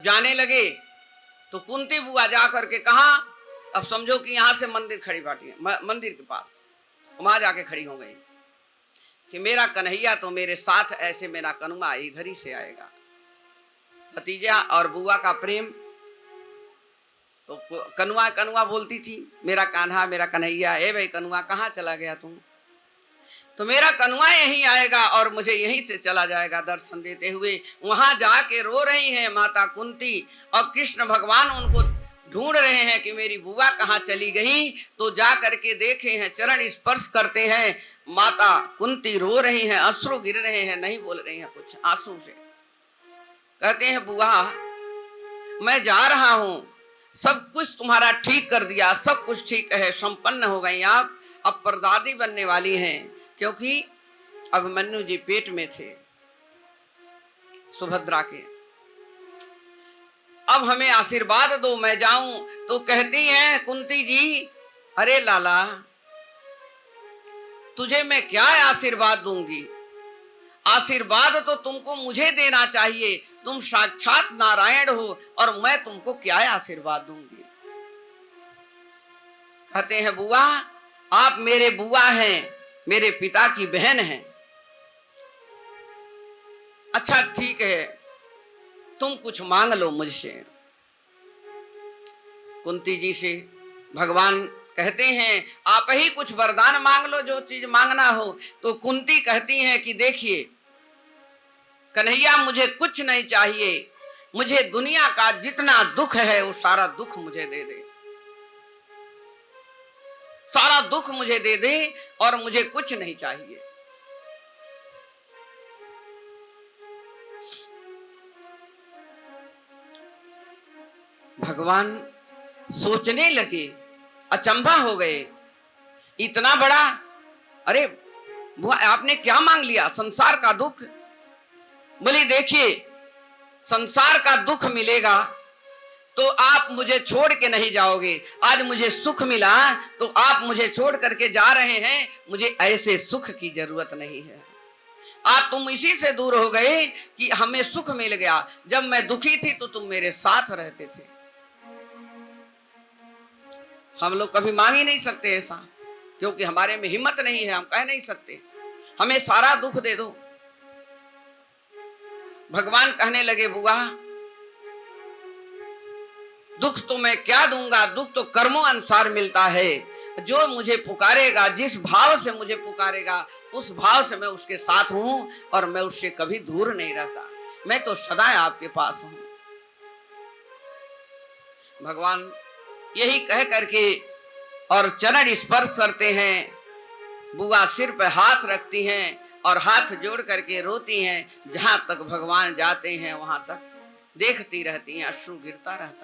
जाने लगे तो कुंती बुआ जा करके कहा, अब समझो कि यहां से मंदिर खड़ी बाटी है, मंदिर के पास वहां जाके खड़ी हो गई कि मेरा कन्हैया तो मेरे साथ ऐसे मेरा कनुआ इधर ही से आएगा। भतीजा और बुआ का प्रेम, तो कनुआ कनुआ बोलती थी, मेरा कान्हा मेरा कन्हैया, ए भाई कनुआ कहाँ चला गया तुम? तो मेरा कनुआ यहीं आएगा और मुझे यहीं से चला जाएगा दर्शन देते हुए। वहां जाके रो रही हैं माता कुंती और कृष्ण भगवान उनको ढूंढ रहे हैं कि मेरी बुआ कहाँ चली गई। तो जा करके देखे हैं, चरण स्पर्श करते हैं, माता कुंती रो रही हैं, अश्रु गिर रहे हैं, नहीं बोल रही हैं कुछ, आंसू से कहते हैं बुआ मैं जा रहा हूं, सब कुछ तुम्हारा ठीक कर दिया, सब कुछ ठीक है, संपन्न हो गई आप, अब परदादी बनने वाली हैं, क्योंकि अभिमन्यु जी पेट में थे सुभद्रा के। अब हमें आशीर्वाद दो, मैं जाऊं। तो कहती हैं कुंती जी, अरे लाला तुझे मैं क्या आशीर्वाद दूंगी, आशीर्वाद तो तुमको मुझे देना चाहिए, तुम साक्षात नारायण हो और मैं तुमको क्या आशीर्वाद दूंगी। कहते हैं बुआ आप मेरे बुआ हैं, मेरे पिता की बहन हैं। अच्छा ठीक है, तुम कुछ मांग लो मुझसे। कुंती जी से भगवान कहते हैं आप ही कुछ वरदान मांग लो, जो चीज मांगना हो। तो कुंती कहती हैं कि देखिए कन्हैया मुझे कुछ नहीं चाहिए, मुझे दुनिया का जितना दुख है वो सारा दुख मुझे दे दे, सारा दुख मुझे दे दे और मुझे कुछ नहीं चाहिए। भगवान सोचने लगे, अचंभा हो गए, इतना बड़ा, अरे बुआ आपने क्या मांग लिया? संसार का दुख। बोली देखिए संसार का दुख मिलेगा तो आप मुझे छोड़ के नहीं जाओगे, आज मुझे सुख मिला तो आप मुझे छोड़ करके जा रहे हैं, मुझे ऐसे सुख की जरूरत नहीं है। आज तुम इसी से दूर हो गए कि हमें सुख मिल गया, जब मैं दुखी थी तो तुम मेरे साथ रहते थे। हम लोग कभी मांग ही नहीं सकते ऐसा, क्योंकि हमारे में हिम्मत नहीं है, हम कह नहीं सकते हमें सारा दुख दे दो। भगवान कहने लगे बुआ दुख तो मैं क्या दूंगा, दुख तो कर्मों अनुसार मिलता है, जो मुझे पुकारेगा, जिस भाव से मुझे पुकारेगा उस भाव से मैं उसके साथ हूं और मैं उससे कभी दूर नहीं रहता, मैं तो सदा आपके पास हूं। भगवान यही कह करके और चरण स्पर्श करते हैं, बुआ सिर पे हाथ रखती हैं और हाथ जोड़ करके रोती हैं। जहां तक भगवान जाते हैं वहां तक देखती रहती हैं, अश्रु गिरता रहता।